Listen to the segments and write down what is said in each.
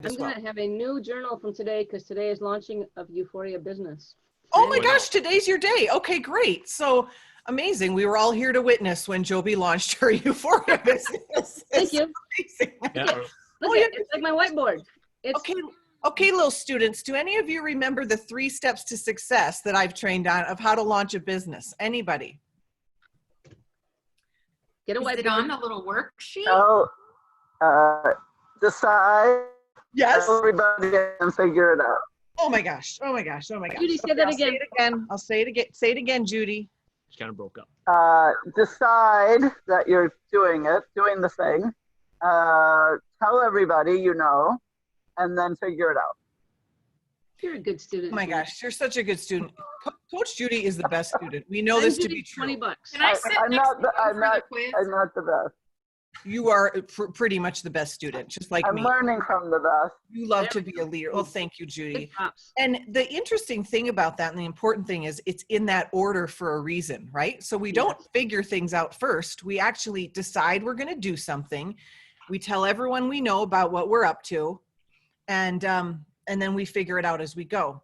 I'm going to have a new journal from today because today is launching of Euphoria Business. Oh my gosh, today's your day. Okay, great. So amazing. We were all here to witness when Joby launched her Euphoria business. Thank you. Yeah. Look at it. It's like my whiteboard. Okay, little students, do any of you remember the 3 steps to success that I've trained on of how to launch a business? Anybody? Get a whiteboard. Is it on the little worksheet? Oh, decide. Yes. Everybody and figure it out. Oh my gosh. Oh my gosh. Oh my gosh. Judy, say that again. I'll say it again. Say it again, Judy. She kind of broke up. Decide that you're doing the thing. Tell everybody you know, and then figure it out. You're a good student. Oh my gosh, you're such a good student. Coach Judy is the best student. We know this to be true. $20. Can I sit I'm next not to the, you I'm for not, the quiz? I'm not the best. You are pretty much the best student, just like I'm me. learning from the best. You love to be a leader. Well, thank you, Judy. Big props. And the interesting thing about that, and the important thing is, it's in that order for a reason, right? So we don't figure things out first. We actually decide we're going to do something. We tell everyone we know about what we're up to, and then we figure it out as we go.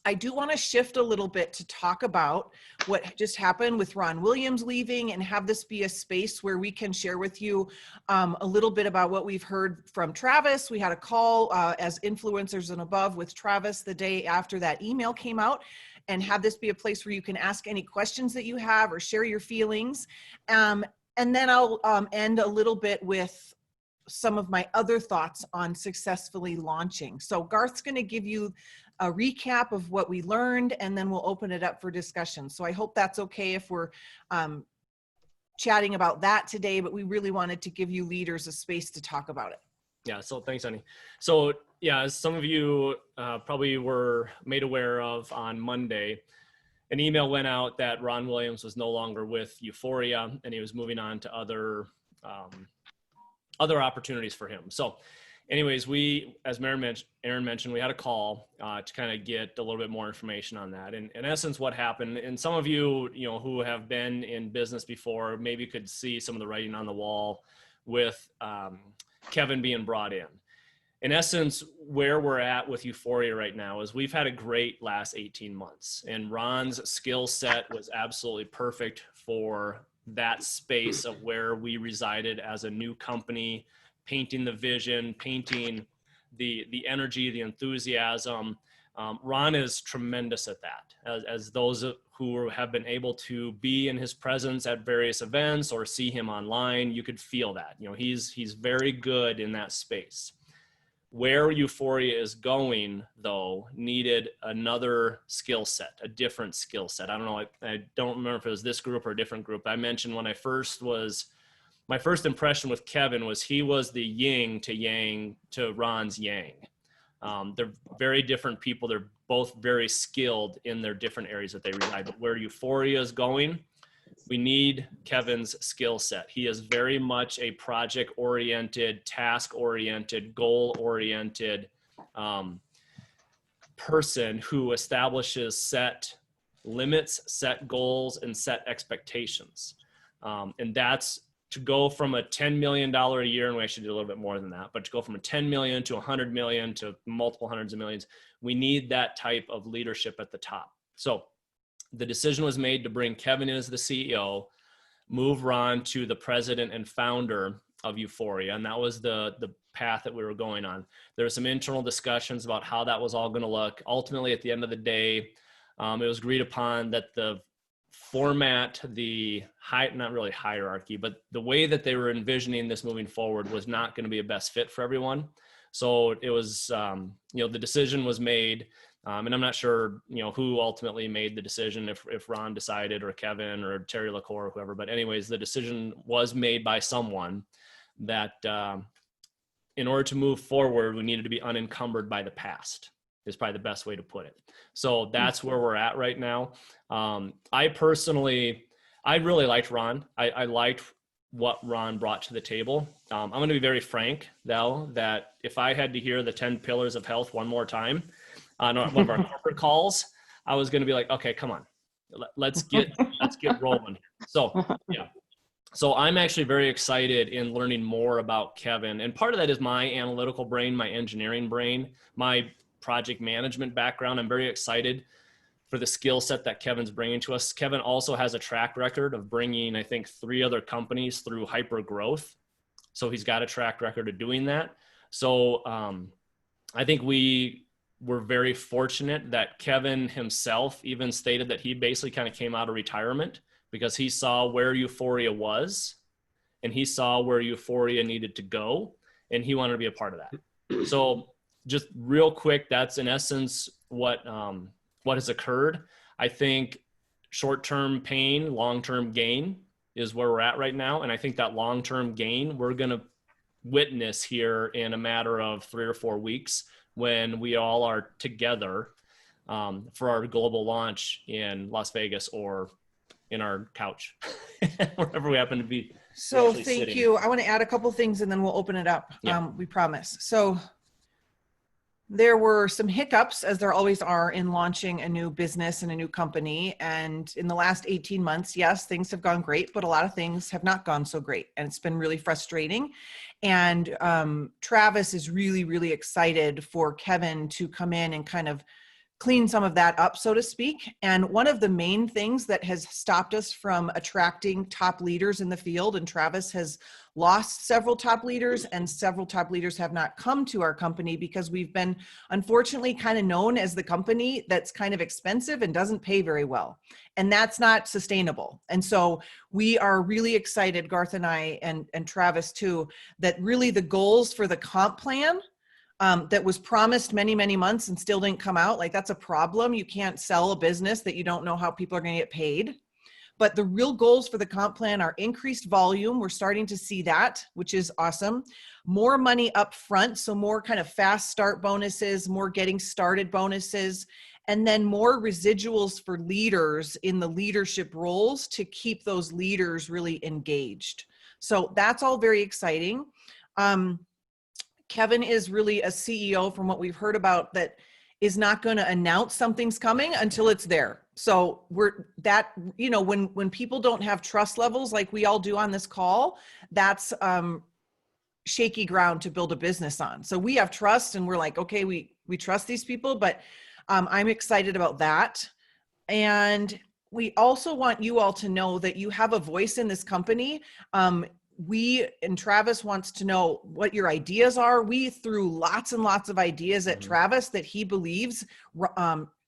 I do want to shift a little bit to talk about what just happened with Ron Williams leaving, and have this be a space where we can share with you a little bit about what we've heard from Travis. We had a call as influencers and above with Travis the day after that email came out, and have this be a place where you can ask any questions that you have or share your feelings. And then I'll end a little bit with some of my other thoughts on successfully launching. So Garth's going to give you a recap of what we learned, and then we'll open it up for discussion. So I hope that's okay if we're chatting about that today, but we really wanted to give you leaders a space to talk about it. Yeah, so thanks, Honey. So yeah, as some of you probably were made aware of, on Monday, an email went out that Ron Williams was no longer with Euphoria, and he was moving on to other opportunities for him. So anyways, we, as Aaron mentioned, we had a call to kind of get a little bit more information on that. And in essence, what happened, and some of you, who have been in business before, maybe could see some of the writing on the wall with Kevin being brought in. In essence, where we're at with Euphoria right now is we've had a great last 18 months, and Ron's skill set was absolutely perfect for that space of where we resided as a new company, painting the vision, painting the energy, the enthusiasm. Ron is tremendous at that. As those who have been able to be in his presence at various events or see him online, you could feel that. He's very good in that space. Where Euphoria is going, though, needed another skill set, a different skill set. I don't know. I don't remember if it was this group or a different group. I mentioned when my first impression with Kevin was he was the yin to yang to Ron's yang. They're very different people. They're both very skilled in their different areas that they reside. But where Euphoria is going, we need Kevin's skill set. He is very much a project-oriented, task-oriented, goal-oriented person who establishes set limits, set goals, and set expectations. And that's to go from a $10 million a year, and we actually did a little bit more than that, but to go from a 10 million to 100 million to multiple hundreds of millions, we need that type of leadership at the top. So the decision was made to bring Kevin in as the CEO, move Ron to the president and founder of Euphoria. And that was the path that we were going on. There were some internal discussions about how that was all going to look. Ultimately, at the end of the day, it was agreed upon that the format, not really hierarchy, but the way that they were envisioning this moving forward was not going to be a best fit for everyone. So it was, the decision was made. And I'm not sure, who ultimately made the decision, if Ron decided or Kevin or Terry LaCour or whoever. But anyways, the decision was made by someone that in order to move forward, we needed to be unencumbered by the past, is probably the best way to put it. So that's where we're at right now. I really liked Ron. I liked what Ron brought to the table. I'm going to be very frank, though, that if I had to hear the 10 pillars of health one more time on one of our corporate calls, I was going to be like, okay, come on, let's get rolling. So yeah, So I'm actually very excited in learning more about Kevin. And part of that is my analytical brain, my engineering brain, my project management background. I'm very excited for the skill set that Kevin's bringing to us. Kevin also has a track record of bringing, I think, 3 other companies through hyper growth. So he's got a track record of doing that. So I think we were very fortunate that Kevin himself even stated that he basically kind of came out of retirement because he saw where Euphoria was and he saw where Euphoria needed to go, and he wanted to be a part of that. So just real quick, that's in essence what has occurred. I think short-term pain, long-term gain is where we're at right now. And I think that long-term gain, we're going to witness here in a matter of 3 or 4 weeks when we all are together for our global launch in Las Vegas or in our couch, wherever we happen to be. So actually thank sitting. you. I want to add a couple things and then we'll open it up. Yeah. We promise. So there were some hiccups, as there always are in launching a new business and a new company. And in the last 18 months, yes, things have gone great, but a lot of things have not gone so great. And it's been really frustrating. And Travis is really, really excited for Kevin to come in and kind of clean some of that up, so to speak. And one of the main things that has stopped us from attracting top leaders in the field, and Travis has lost several top leaders and several top leaders have not come to our company because we've been unfortunately kind of known as the company that's kind of expensive and doesn't pay very well. And that's not sustainable. And so we are really excited, Garth and I, and Travis too, that really the goals for the comp plan that was promised many, many months and still didn't come out. Like, that's a problem. You can't sell a business that you don't know how people are going to get paid. But the real goals for the comp plan are increased volume. We're starting to see that, which is awesome. More money up front. So more kind of fast start bonuses, more getting started bonuses, and then more residuals for leaders in the leadership roles to keep those leaders really engaged. So that's all very exciting. Kevin is really a CEO, from what we've heard about, that is not going to announce something's coming until it's there. So when people don't have trust levels like we all do on this call, that's shaky ground to build a business on. So we have trust and we're like, okay, we trust these people, but I'm excited about that. And we also want you all to know that you have a voice in this company. And Travis wants to know what your ideas are. We threw lots and lots of ideas at Travis that he believes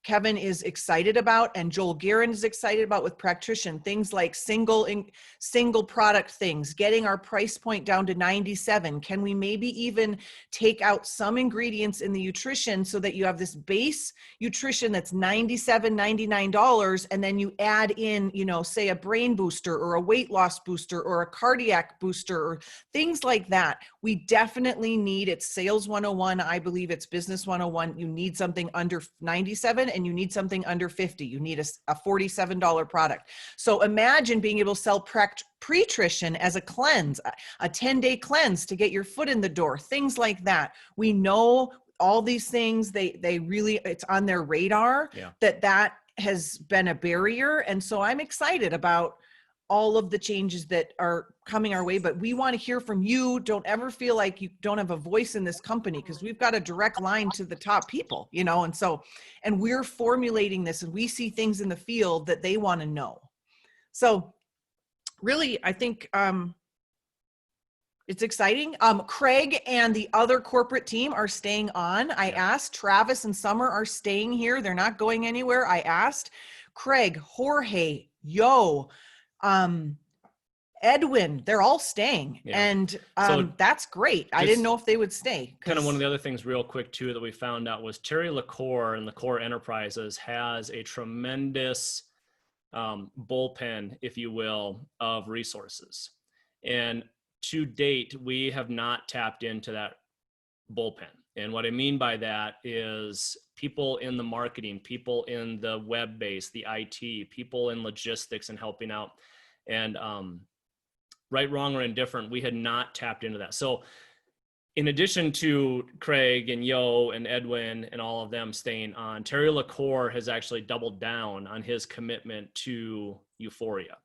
Kevin is excited about, and Joel Guerin is excited about with Practition. Things like single product things, getting our price point down to $97. Can we maybe even take out some ingredients in the nutrition so that you have this base nutrition that's $97, $99, and then you add in, say a brain booster or a weight loss booster or a cardiac booster or things like that. We definitely need, it's sales 101. I believe it's business 101. You need something under 97 and you need something under 50. You need a $47 product. So imagine being able to sell Precision as a cleanse, a 10-day cleanse to get your foot in the door, things like that. We know all these things, they really, it's on their radar. Yeah. that has been a barrier. And so I'm excited about all of the changes that are coming our way, but we want to hear from you. Don't ever feel like you don't have a voice in this company, because we've got a direct line to the top people, and we're formulating this and we see things in the field that they want to know. So really, I think it's exciting. Craig and the other corporate team are staying on. I asked. Travis and Summer are staying here. They're not going anywhere. I asked. Craig, Jorge, Edwin, they're all staying. Yeah. And So that's great. I didn't know if they would stay. Kind of one of the other things real quick too that we found out was Terry LaCour and LaCour Enterprises has a tremendous bullpen, if you will, of resources. And to date, we have not tapped into that bullpen. And what I mean by that is people in the marketing, people in the web base, the IT, people in logistics and helping out. And right, wrong, or indifferent, we had not tapped into that. So in addition to Craig and and Edwin and all of them staying on, Terry LaCour has actually doubled down on his commitment to Euphoria.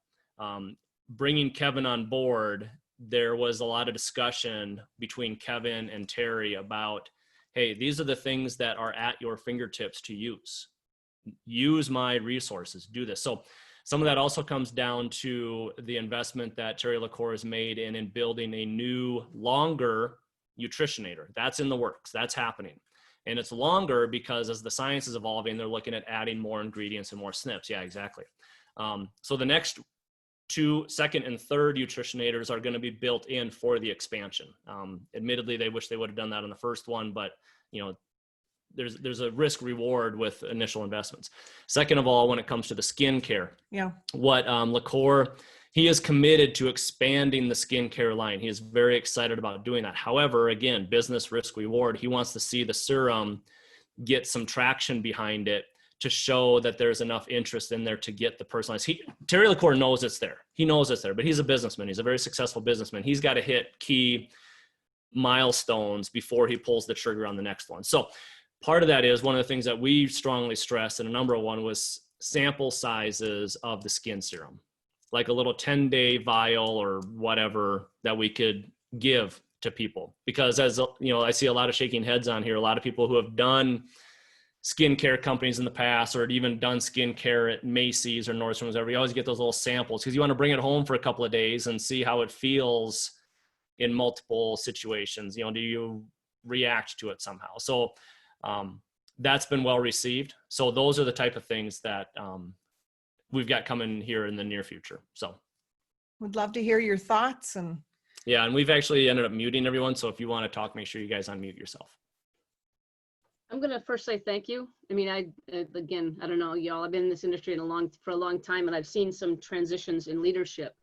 bringing Kevin on board, there was a lot of discussion between Kevin and Terry about, hey, these are the things that are at your fingertips to use. Use my resources, do this. So some of that also comes down to the investment that Terry LaCour has made in building a new, longer nutritionator. That's in the works. That's happening. And it's longer because as the science is evolving, they're looking at adding more ingredients and more SNPs. Yeah, exactly. So the next two, second and third nutritionators are going to be built in for the expansion. Admittedly, they wish they would have done that on the first one, but you know, there's a risk reward with initial investments. Second of all, when it comes to the skincare, what LaCour, he is committed to expanding the skincare line. He is very excited about doing that. However, again, business risk reward. He wants to see the serum get some traction behind it to show that there's enough interest in there to get the personalized. Terry LaCour knows it's there. He knows it's there, but he's a businessman. He's a very successful businessman. He's got to hit key milestones before he pulls the trigger on the next one. So part of that is one of the things that we strongly stressed, and a number one was sample sizes of the skin serum, like a little 10-day vial or whatever that we could give to people. Because as you know, I see a lot of shaking heads on here, a lot of people who have done skincare companies in the past, or even done skincare at Macy's or Nordstrom, whatever. You always get those little samples because you want to bring it home for a couple of days and see how it feels in multiple situations. You know, do you react to it somehow? So that's been well received. So those are the type of things that we've got coming here in the near future. So would love to hear your thoughts. And yeah, and we've actually ended up muting everyone. So if you want to talk, make sure you guys unmute yourself. I'm going to first say thank you. I mean, again, I don't know, y'all, I've been in this industry for a long time, and I've seen some transitions in leadership.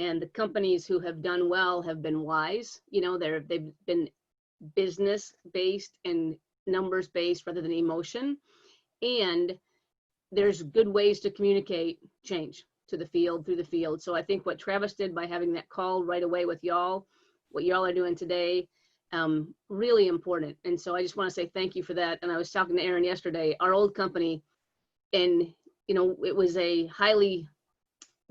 And the companies who have done well have been wise. You know, they've been business-based and numbers-based rather than emotion. And there's good ways to communicate change to the field, through the field. So I think what Travis did by having that call right away with y'all, what y'all are doing today, really important. And so I just want to say thank you for that. And I was talking to Aaron yesterday, our old company, and you know, it was a highly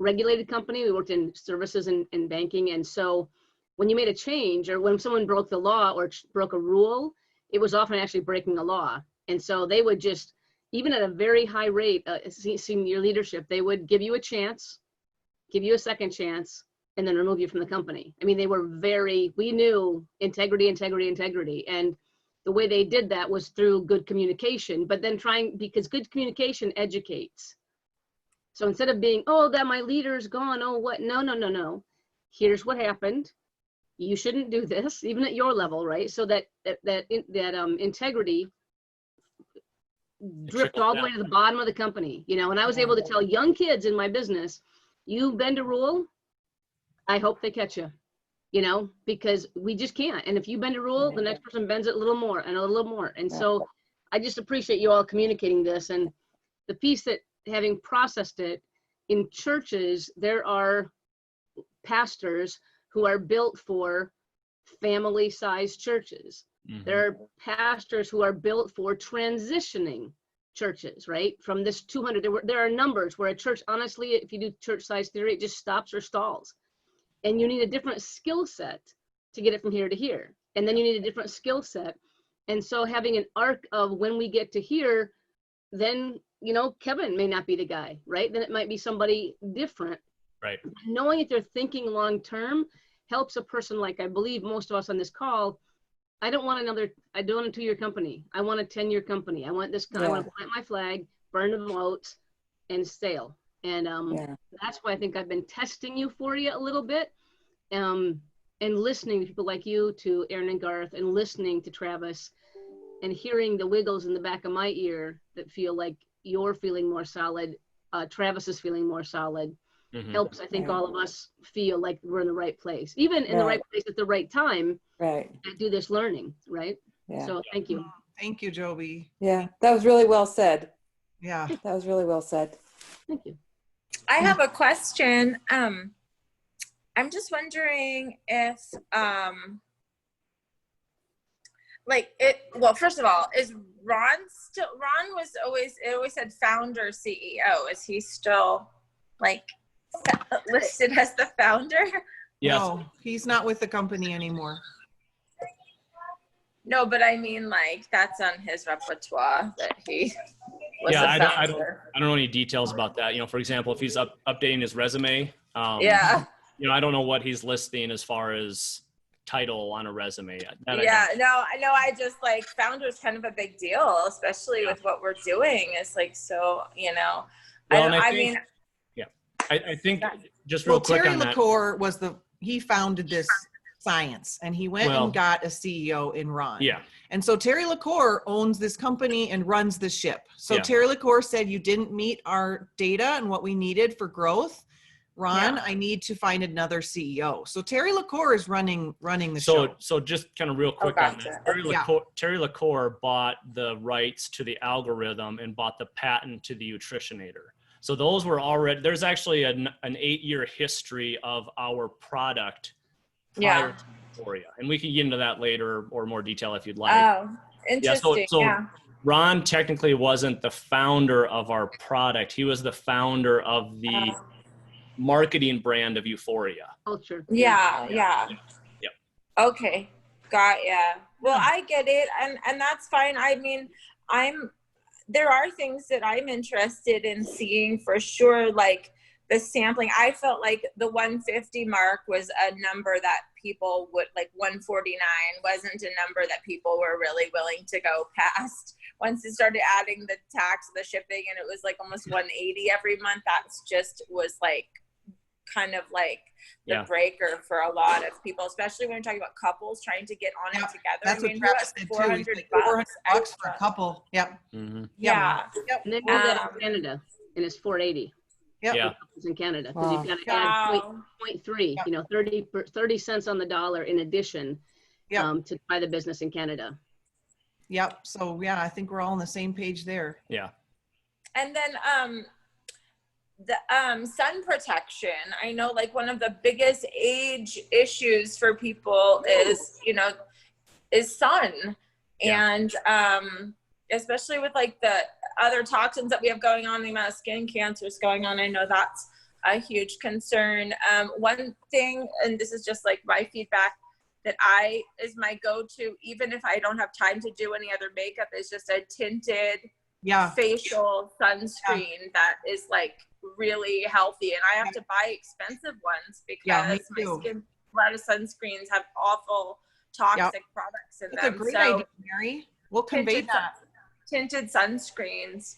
regulated company. We worked in services and banking. And so when you made a change, or when someone broke the law or broke a rule, it was often actually breaking the law. And so they would just, even at a very high rate, senior leadership, they would give you a chance, give you a second chance, and then remove you from the company. I mean, they were we knew integrity. And the way they did that was through good communication, but then because good communication educates. So instead of being, oh, that my leader's gone, oh, what? No. Here's what happened. You shouldn't do this, even at your level, right? So that integrity dripped all the way to the bottom of the company, you know. And I was able to tell young kids in my business, you bend a rule, I hope they catch you, you know, because we just can't. And if you bend a rule, the next person bends it a little more and a little more. And so I just appreciate you all communicating this. And the piece that, having processed it, in churches, there are pastors who are built for family-sized churches. Mm-hmm. There are pastors who are built for transitioning churches, right? From this 200, there are numbers where a church, honestly, if you do church size theory, it just stops or stalls. And you need a different skill set to get it from here to here. And then you need a different skill set. And so having an arc of when we get to here, then, you know, Kevin may not be the guy, right? Then it might be somebody different. Right. Knowing that they're thinking long-term helps a person, like I believe most of us on this call. I don't want a 2-year company. I want a 10-year company. I want this, I want to plant my flag, burn the votes, and sail. And that's why I think I've been testing Euphoria a little bit, and listening to people like you, to Aaron and Garth, and listening to Travis, and hearing the wiggles in the back of my ear that feel like you're feeling more solid, Travis is feeling more solid, helps, I think, all of us feel like we're in the right place, even in the right place at the right time, and do this learning, right? Yeah. So thank you. Thank you, Joby. Yeah, that was really well said. Yeah. That was really well said. Thank you. I have a question. I'm just wondering if, well, first of all, is Ron still, Ron was always, it always said founder CEO. Is he still, like, listed as the founder? Yes. No, he's not with the company anymore. No, but I mean, like, that's on his repertoire that he was Yeah, the I don't founder. know any details about that. For example, if he's updating his resume, Yeah. I don't know what he's listing as far as title on a resume. That I Yeah, don't- no, I know. I just like founder is kind of a big deal, especially with what we're doing. It's like, so, Well, and I think- mean, I think just real Well, quick Terry on that. LaCour he founded this science, and he went Well- and got a CEO in Ron. Yeah. And so Terry LaCour owns this company and runs the ship. So Yeah. Terry LaCour said, you didn't meet our data and what we needed for growth. Ron, Yeah. I need to find another CEO. So Terry LaCour is running the show. So just kind of real quick on gotcha. that. Terry LaCour bought the rights to the algorithm and bought the patent to the Nutritionator. So those were already, there's actually an 8-year history of our product prior Yeah. to Euphoria. And we can get into that later or more detail if you'd like. oh, interesting. so- Yeah. Ron technically wasn't the founder of our product. He was the founder of the marketing brand of Euphoria. Culture. Yeah. Yep. Okay. Got ya. Well, I get it. And that's fine. I mean, there are things that I'm interested in seeing for sure. Like the sampling, I felt like the 150 mark was a number that people would like. 149 wasn't a number that people were really willing to go past. Once it started adding the tax, the shipping, and it was like almost 180 every month, that's just was like kind of like the Yeah. breaker for a lot of people, especially when you're talking about couples trying to get on Yeah, it together. That's I what mean, Travis who said has too. 400 He's like, $400 bucks for a extra? couple. Yep. Mhm. Yeah. Yep. And they moved that Um, in Canada, and it's 480. Yep. Yeah. It's in Canada, because you've Wow. got to add Wow. 0.3, Yep. 30 cents on the dollar in addition Yep. to buy the business in Canada. Yep. So yeah, I think we're all on the same page there. Yeah. And then the sun protection. I know like one of the biggest age issues for people is sun. Yeah. And especially with like the other toxins that we have going on, the amount of skin cancers going on, I know that's a huge concern. One thing, and this is just like my feedback, that is my go-to, even if I don't have time to do any other makeup, is just a tinted Yeah. facial sunscreen that is like really healthy. And I have to buy expensive ones Yeah, me because my too. skin, a lot of sunscreens have awful toxic products in That's a them. great So idea, Mary. We'll convey tinted, that. tinted sunscreens.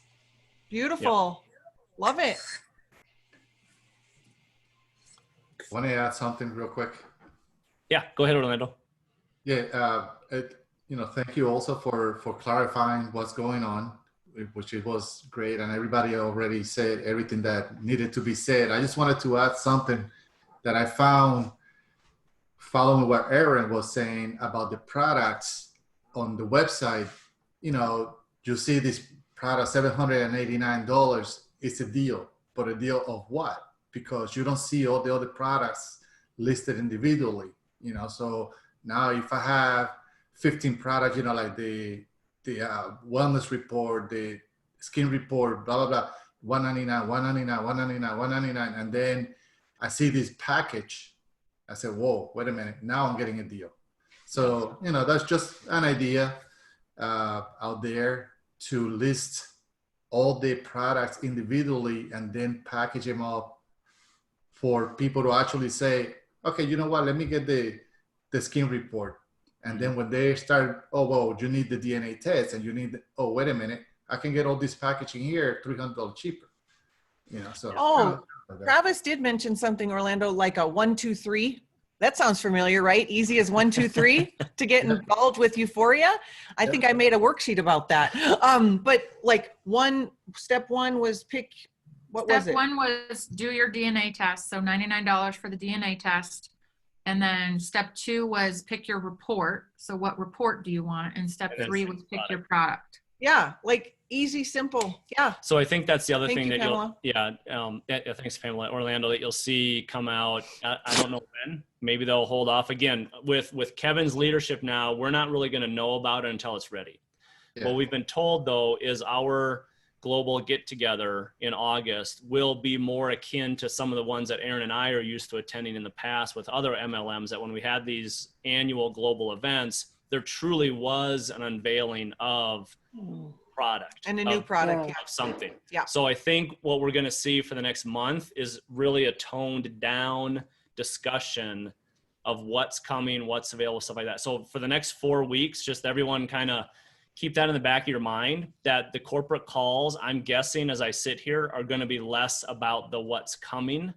Beautiful. Love it. Want to add something real quick? Yeah. Go ahead, Orlando. Yeah, thank you also for clarifying what's going on, which it was great, and everybody already said everything that needed to be said. I just wanted to add something that I found following what Aaron was saying about the products on the website. You see this product, $789. It's a deal, but a deal of what? Because you don't see all the other products listed individually. So now if I have 15 products, like the wellness report, the skin report, blah, blah, blah, $199, $199, $199, $199. And then I see this package. I said, whoa, wait a minute. Now I'm getting a deal. So, that's just an idea out there to list all the products individually and then package them up for people to actually say, okay, you know what, let me get the skin report. And then when they start, oh, well, you need the DNA test and you need, oh, wait a minute, I can get all this packaging here, $300 cheaper. So. Oh, Travis did mention something, Orlando, like a 1, 2, 3. That sounds familiar, right? Easy as 1, 2, 3 to get involved with Euphoria. I think I made a worksheet about that. But like step one was pick, what was Step it? one was do your DNA test. So $99 for the DNA test. And then step 2 was pick your report. So what report do you want? And step And then 3 was pick your product. Yeah, like easy, simple. Yeah. So I think that's the other Thank thing you, that Pamela. thanks, Pamela. Orlando, that you'll see come out. I don't know when. Maybe they'll hold off again with Kevin's leadership. Now we're not really going to know about it until it's ready. Yeah. What we've been told though is our global get together in August will be more akin to some of the ones that Aaron and I are used to attending in the past with other MLMs, that when we had these annual global events, there truly was an unveiling of product And a new product. Yeah. of something. Yeah. So I think what we're going to see for the next month is really a toned down discussion of what's coming, what's available, stuff like that. So for the next 4 weeks, just everyone kind of keep that in the back of your mind, that the corporate calls, I'm guessing as I sit here, are going to be less about the what's coming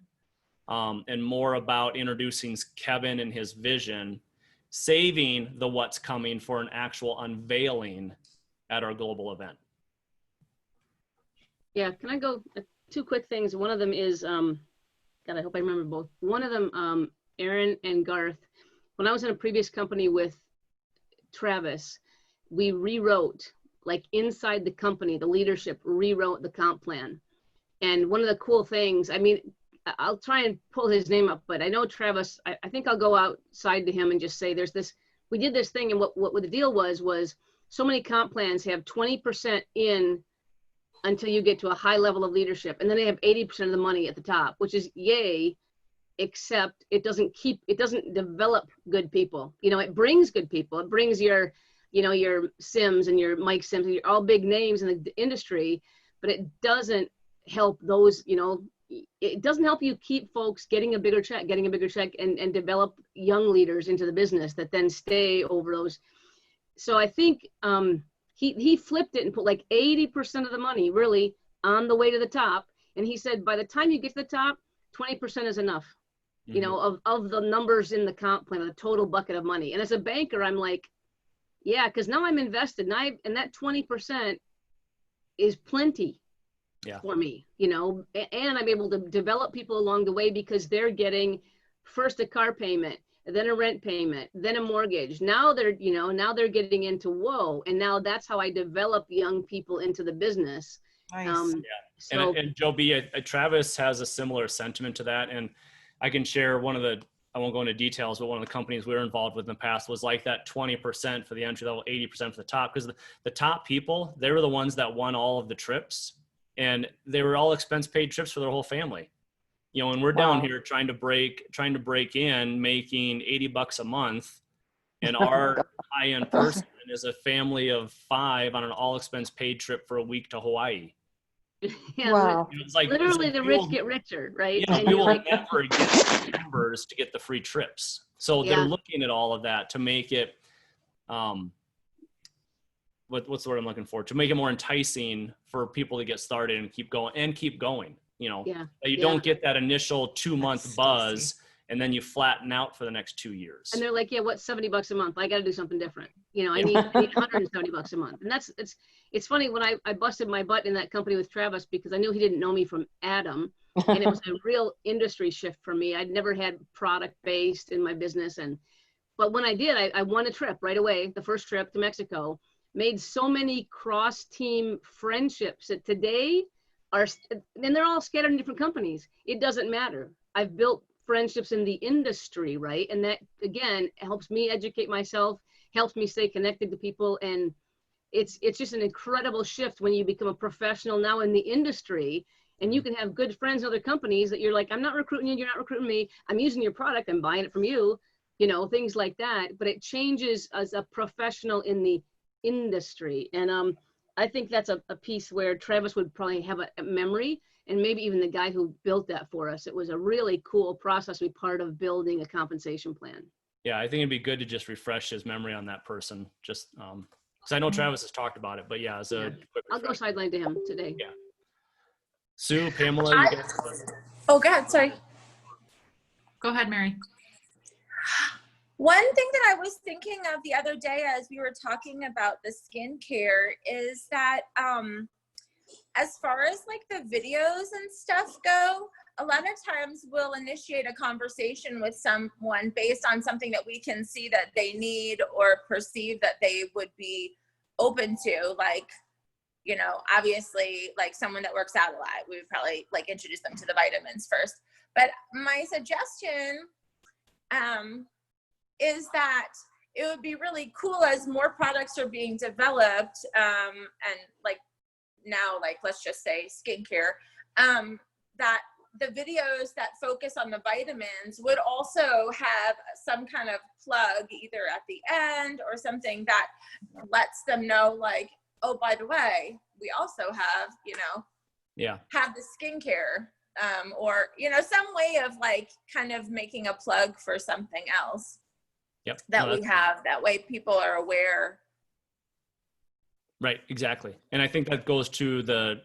and more about introducing Kevin and his vision, saving the what's coming for an actual unveiling at our global event. Yeah, can I go 2 quick things? One of them is, God, I hope I remember both. One of them, Aaron and Garth, when I was in a previous company with Travis, we rewrote, like inside the company, the leadership rewrote the comp plan. And one of the cool things, I mean, I'll try and pull his name up, but I know Travis, I think I'll go outside to him and just say, there's this, we did this thing, and what the deal was so many comp plans have 20% in until you get to a high level of leadership. And then they have 80% of the money at the top, which is yay, except it doesn't develop good people. You know, it brings good people. It brings your, you know, your Sims and your Mike Sims, and you're all big names in the industry, but it doesn't help those, you know, it doesn't help you keep folks getting a bigger check and develop young leaders into the business that then stay over those. So I think he flipped it and put like 80% of the money really on the way to the top. And he said, by the time you get to the top, 20% is enough, you know, of the numbers in the comp plan, the total bucket of money. And as a banker, I'm like, yeah, because now I'm invested, and that 20% is plenty for me, you know, and I'm able to develop people along the way because they're getting first a car payment, then a rent payment, then a mortgage. Now they're, you know, now they're getting into whoa. And now that's how I develop young people into the business. Nice. So, and Joe B, Travis has a similar sentiment to that. And I can share one of the, I won't go into details, but one of the companies we were involved with in the past was like that 20% for the entry level, 80% for the top, because the top people, they were the ones that won all of the trips, and they were all expense paid trips for their whole family. You know, and we're down here trying to break in, making $80 a month, and our high-end person is a family of 5 on an all expense paid trip for a week to Hawaii. yeah, Wow. It's like, literally the rich get richer, right? Yeah, And we you're will like, never get members to get the free trips. So Yeah. they're looking at all of that to make it, what's the word I'm looking for? To make it more enticing for people to get started and keep going, you know, yeah, that you yeah. don't get that initial 2-month That's buzz and then you flatten out for the next 2 years. And they're like, yeah, what's $70 a month? I got to do something different. You know, I need $170 a month. And it's funny when I busted my butt in that company with Travis because I knew he didn't know me from Adam. And it was a real industry shift for me. I'd never had product based in my business. But when I did, I won a trip right away. The first trip to Mexico, made so many cross team friendships that today and they're all scattered in different companies. It doesn't matter. I've built friendships in the industry, right? And that again helps me educate myself, helps me stay connected to people, and it's just an incredible shift when you become a professional now in the industry, and you can have good friends in other companies that you're like, I'm not recruiting you, you're not recruiting me, I'm using your product, I'm buying it from you, you know, things like that. But it changes as a professional in the industry, and I think that's a piece where Travis would probably have a memory, and maybe even the guy who built that for us. It was a really cool process to be part of building a compensation plan. Yeah, I think it'd be good to just refresh his memory on that person, just because I know Travis has talked about it, but yeah, as a quick I'll go refresh. sideline to him today. Yeah. Sue, Pamela, you guys. Oh, go ahead. Sorry. Go ahead, Mary. One thing that I was thinking of the other day as we were talking about the skincare is that as far as like the videos and stuff go, a lot of times we'll initiate a conversation with someone based on something that we can see that they need or perceive that they would be open to. Like, you know, obviously like someone that works out a lot, we would probably like introduce them to the vitamins first. But my suggestion is that it would be really cool as more products are being developed and like now, like, let's just say skincare, that the videos that focus on the vitamins would also have some kind of plug either at the end or something that lets them know, like, oh, by the way, we also have, have the skincare, or, some way of like kind of making a plug for something else that we have. That way people are aware. Right, exactly. And I think that goes to the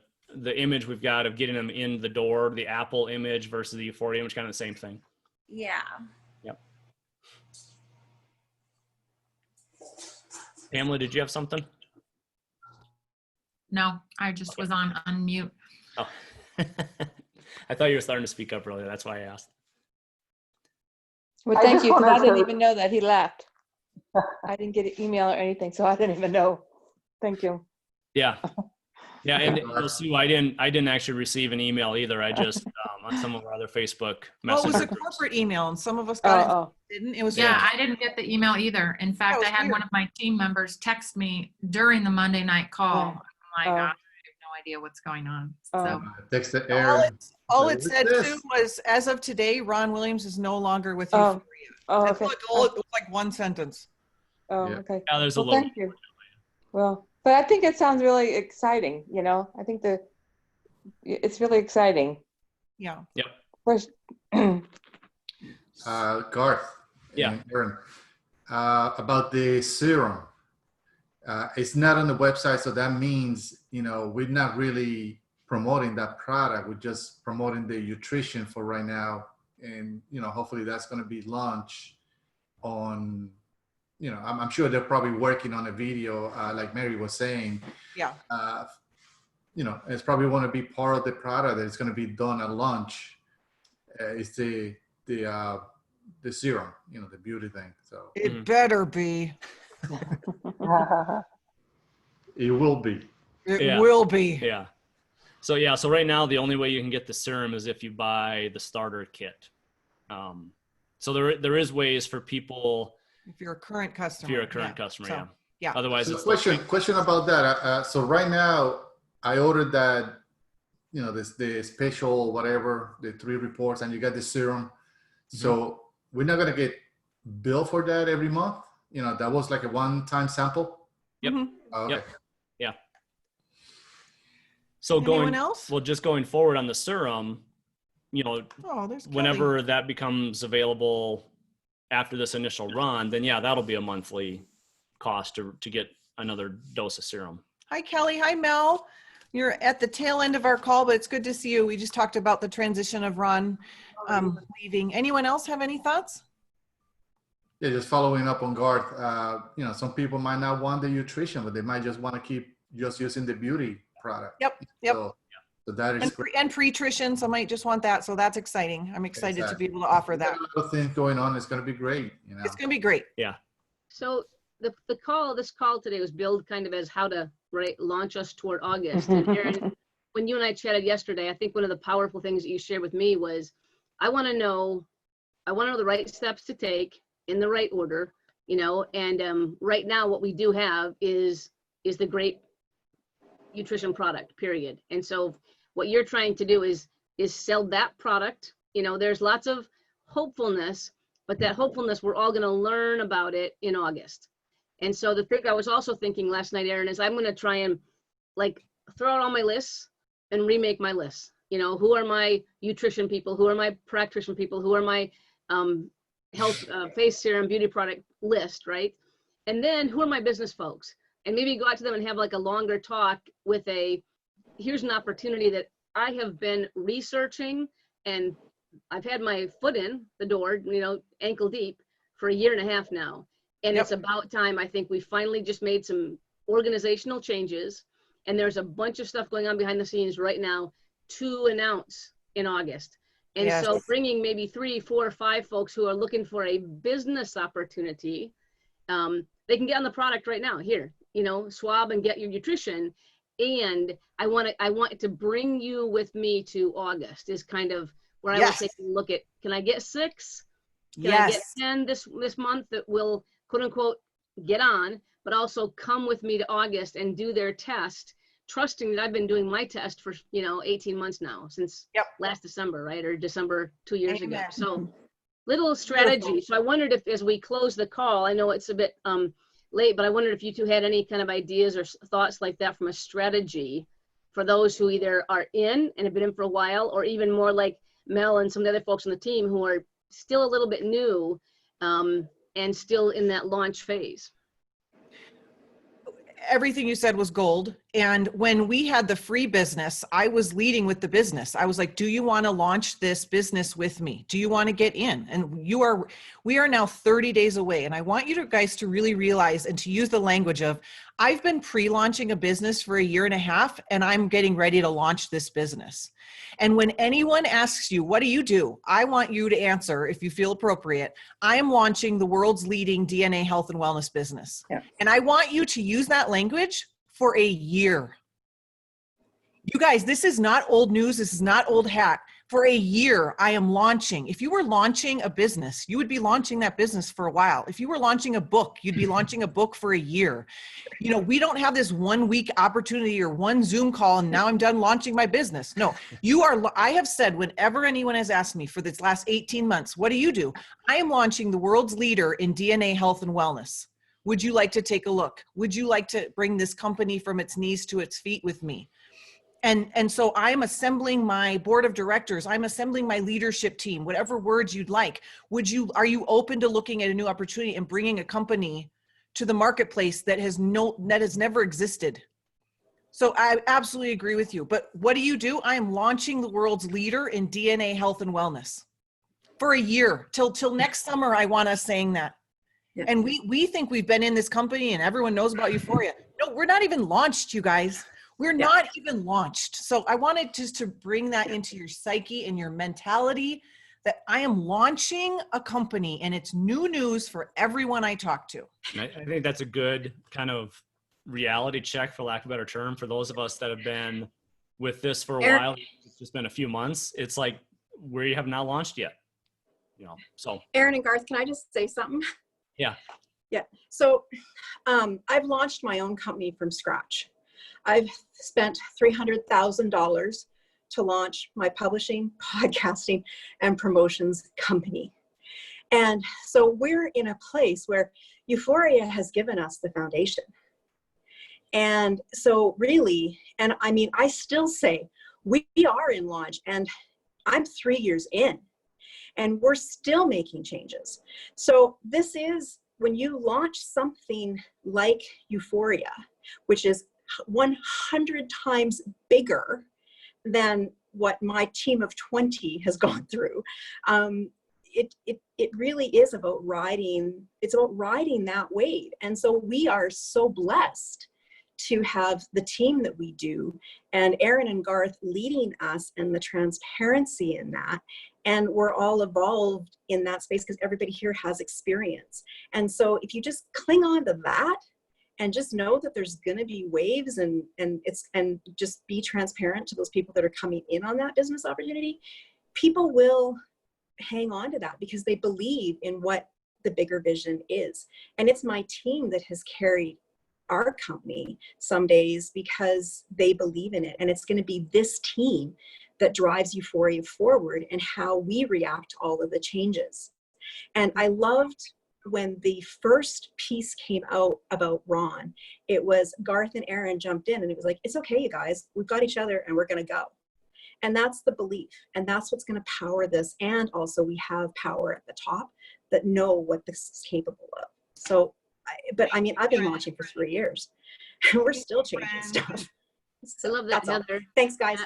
image we've got of getting them in the door, the Apple image versus the Euphoria image, kind of the same thing. Yeah. Yep. Pamela, did you have something? No, I just was on unmute. Oh, I thought you were starting to speak up earlier. That's why I asked. Well, I thank just you, because I wanted didn't to- even know that he left. I didn't get an email or anything, so I didn't even know. Thank you. Yeah. Yeah, and you'll see, I didn't actually receive an email either. I just on some of our other Facebook Well, it was a messages. corporate email and some of us got it, Oh, didn't. It was Yeah, I didn't get the email either. In fact, was I had weird. one of my team members text me during the Monday night call. Oh. I'm like, Oh. I have no idea what's going on. Oh. So Text the all air. all What it is said this? too was, as of today, Ron Williams is no longer with Oh. Euphoria. oh, That's okay. like all, it was like one sentence. Oh, Yeah. okay. Yeah, there's a Well, little. thank you. Well, but I think it sounds really exciting, I think it's really exciting. Yeah. First, Garth. Yeah. And Aaron, about the serum. It's not on the website, so that means, we're not really promoting that product. We're just promoting the nutrition for right now. And, hopefully that's going to be launched on, I'm sure they're probably working on a video, like Mary was saying. Yeah. It's probably going to be part of the product that is going to be done at launch. It's the serum, the beauty thing. So It better be. it will be. It Yeah. will be. Yeah. So right now the only way you can get the serum is if you buy the starter kit. So there is ways for people If you're a current customer. if you're a current yeah. customer. So, yeah. Otherwise, So it's question about that. So right now, I ordered that, the special whatever, the 3 reports, and you got the serum. So we're not gonna get billed for that every month. That was like a one-time sample. Yep. Mhm. Oh, okay. Yep. So Anyone else? just going forward on the serum, Oh, there's Kelly. whenever that becomes available after this initial run, then that'll be a monthly cost to get another dose of serum. Hi, Kelly. Hi, Mel. You're at the tail end of our call, but it's good to see you. We just talked about the transition of Ron leaving. Anyone else have any thoughts? Yeah, just following up on Garth. Some people might not want the nutrition, but they might just want to keep just using the beauty product. Yep. So that is And, great. and pre-trition, so might just want that. So that's exciting. I'm excited to Exactly. be able to offer that. There's a lot of things going on. It's going to be great. It's going to be great. So this call today was billed kind of as how to launch us toward August. And Aaron, when you and I chatted yesterday, I think one of the powerful things that you shared with me was, I want to know the right steps to take in the right order, and right now what we do have is the great nutrition product, period. And so what you're trying to do is sell that product. There's lots of hopefulness, but that hopefulness, we're all going to learn about it in August. And so the thing I was also thinking last night, Aaron, is I'm going to try and throw out all my lists and remake my lists. Who are my nutrition people? Who are my practitioner people? Who are my health face serum beauty product list, right? And then who are my business folks? And maybe go out to them and have a longer talk with here's an opportunity that I have been researching, and I've had my foot in the door, ankle deep for 1.5 years now. And Yep. It's about time. I think we finally just made some organizational changes, and there's a bunch of stuff going on behind the scenes right now to announce in August. And Yes. so bringing maybe 3, 4, 5 folks who are looking for a business opportunity, they can get on the product right now here, swab and get your nutrition. And I want to bring you with me to August is kind of where I Yes. was taking a look at, can I get 6? Can Yes. I get 10 this month that will quote unquote get on, but also come with me to August and do their test, trusting that I've been doing my test for, 18 months now, since Yep. last December, right? Or December 2 years ago. Amen. So little strategy. So I wondered if, as we close the call, I know it's a bit late, but I wondered if you two had any kind of ideas or thoughts like that from a strategy for those who either are in and have been in for a while, or even more like Mel and some of the other folks on the team who are still a little bit new and still in that launch phase. Everything you said was gold. And when we had the free business, I was leading with the business. I was like, do you want to launch this business with me? Do you want to get in? And we are now 30 days away. And I want you guys to really realize and to use the language of, I've been pre-launching a business for 1.5 years, and I'm getting ready to launch this business. And when anyone asks you, what do? I want you to answer, if you feel appropriate, I am launching the world's leading DNA health and wellness business. Yeah. And I want you to use that language for 1 year. You guys, this is not old news. This is not old hat. For 1 year, I am launching. If you were launching a business, you would be launching that business for a while. If you were launching a book, you'd be launching a book for 1 year. We don't have this 1 week opportunity or one Zoom call and now I'm done launching my business. No, I have said, whenever anyone has asked me for this last 18 months, what do? I am launching the world's leader in DNA health and wellness. Would you like to take a look? Would you like to bring this company from its knees to its feet with me? And so I'm assembling my board of directors. I'm assembling my leadership team, whatever words you'd like. Are you open to looking at a new opportunity and bringing a company to the marketplace that has never existed? So I absolutely agree with you. But what do? I am launching the world's leader in DNA health and wellness for 1 year till next summer. I want us saying that. Yeah. And we think we've been in this company and everyone knows about Euphoria. No, we're not even launched, you guys. We're not even launched. So I wanted just to bring that into your psyche and your mentality that I am launching a company and it's new news for everyone I talk to. And I think that's a good kind of reality check, for lack of a better term, for those of us that have been with this for a while. It's just been a few months. It's like we have not launched yet. So Aaron and Garth, can I just say something? Yeah. Yeah. So I've launched my own company from scratch. I've spent $300,000 to launch my publishing, podcasting, and promotions company. And so we're in a place where Euphoria has given us the foundation. And so really, and I mean, I still say we are in launch, and I'm 3 years in, and we're still making changes. So this is, when you launch something like Euphoria, which is 100 times bigger than what my team of 20 has gone through. It really is about riding that wave. And so we are so blessed to have the team that we do, and Aaron and Garth leading us, and the transparency in that. And we're all evolved in that space because everybody here has experience. And so if you just cling on to that, and just know that there's going to be waves, and just be transparent to those people that are coming in on that business opportunity, people will hang on to that because they believe in what the bigger vision is. And it's my team that has carried our company some days because they believe in it. And it's going to be this team that drives Euphoria forward and how we react to all of the changes. And I loved when the first piece came out about Ron, it was Garth and Aaron jumped in, and it was like, it's okay, you guys, we've got each other and we're going to go. And that's the belief, and that's what's going to power this. And also we have power at the top that know what this is capable of. So, but I mean, I've been launching for 3 years and we're still changing stuff. I love that, That's all. Heather. Thanks, guys.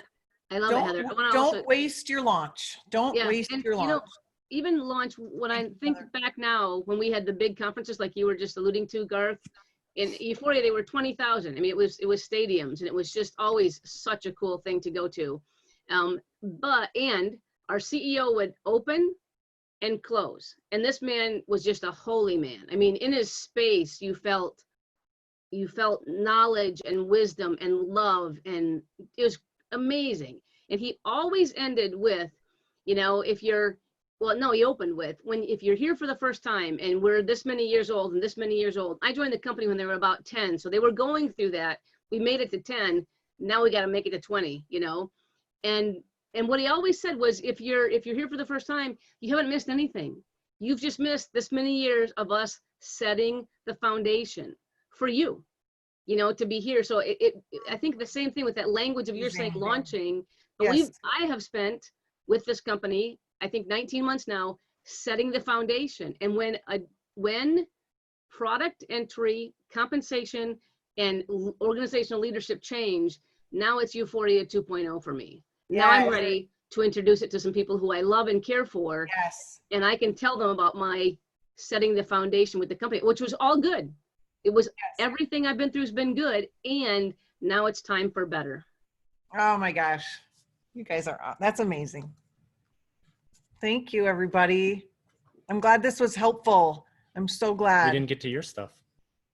I love it, Heather. I wanna Don't also- waste your launch. Don't Yeah, waste and, your launch. even launch, when I think back now, when we had the big conferences like you were just alluding to, Garth, in Euphoria, they were 20,000. I mean, it was stadiums, and it was just always such a cool thing to go to. And our CEO would open and close. And this man was just a holy man. I mean, in his space, you felt knowledge and wisdom and love, and it was amazing. And he always ended with, he opened with, if you're here for the first time and we're this many years old and this many years old. I joined the company when they were about 10. So they were going through that. We made it to 10. now we got to make it to 20, you know? And what he always said was, if you're here for the first time, you haven't missed anything. You've just missed this many years of us setting the foundation for you, you know, to be here. So I think the same thing with that language of you're saying launching, but Yes. I have spent with this company, I think 19 months now, setting the foundation. And when product entry, compensation, and organizational leadership change, now it's Euphoria 2.0 for me. Now I'm Yes. ready to introduce it to some people who I love and care for, Yes. and I can tell them about my setting the foundation with the company, which was all good. It was everything I've been through has been good, and now it's time for better. Oh my gosh. You guys are, that's amazing. Thank you, everybody. I'm glad this was helpful. I'm so We glad. didn't get to your stuff.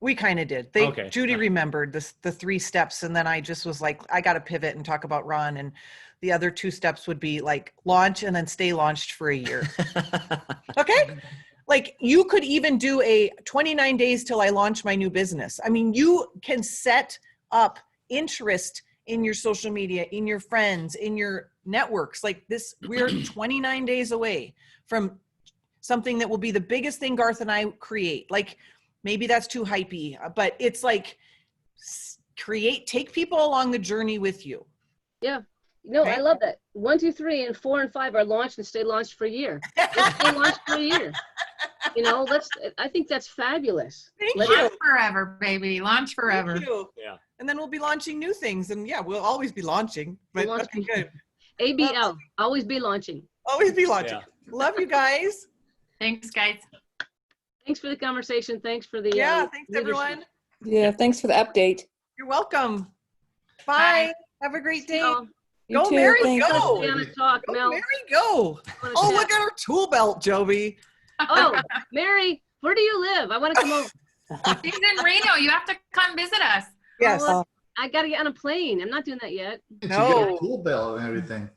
We kind of did. Okay. Judy remembered the 3 steps, and then I just was like, I got to pivot and talk about run. And the other 2 steps would be like launch and then stay launched for a year. Okay. Like you could even do a 29 days till I launch my new business. I mean, you can set up interest in your social media, in your friends, in your networks like this. We're 29 days away from something that will be the biggest thing Garth and I create. Like maybe that's too hypey, but it's like take people along the journey with you. Yeah. No, Okay. I love that. 1, 2, 3, and 4 and 5 are launched and stay launched for a year. Let's stay launched for a year. You know, I think that's fabulous. Thank Let's- you. Launch forever, baby. Launch forever. Thank you. Yeah. And then we'll be launching new things. And yeah, we'll always be launching, but We'll okay, launch- good. ABL, always be launching. Always be launching. Yeah. Love you guys. Thanks, guys. Thanks for the conversation. Thanks for the Yeah, thanks leadership. everyone. Yeah, thanks for the update. You're welcome. Bye. Bye. Have a great day. Oh, You Go too, Mary, thanks. go. stay on a talk, Go Mel. Mary, go. Wanna Oh, chat. look at her tool belt, Joby. Oh, Mary, where do you live? I want to come over. She's in Reno. You have to come visit us. Yes. Oh, I got to get on a plane. I'm not doing that yet. She No. got a tool belt and everything.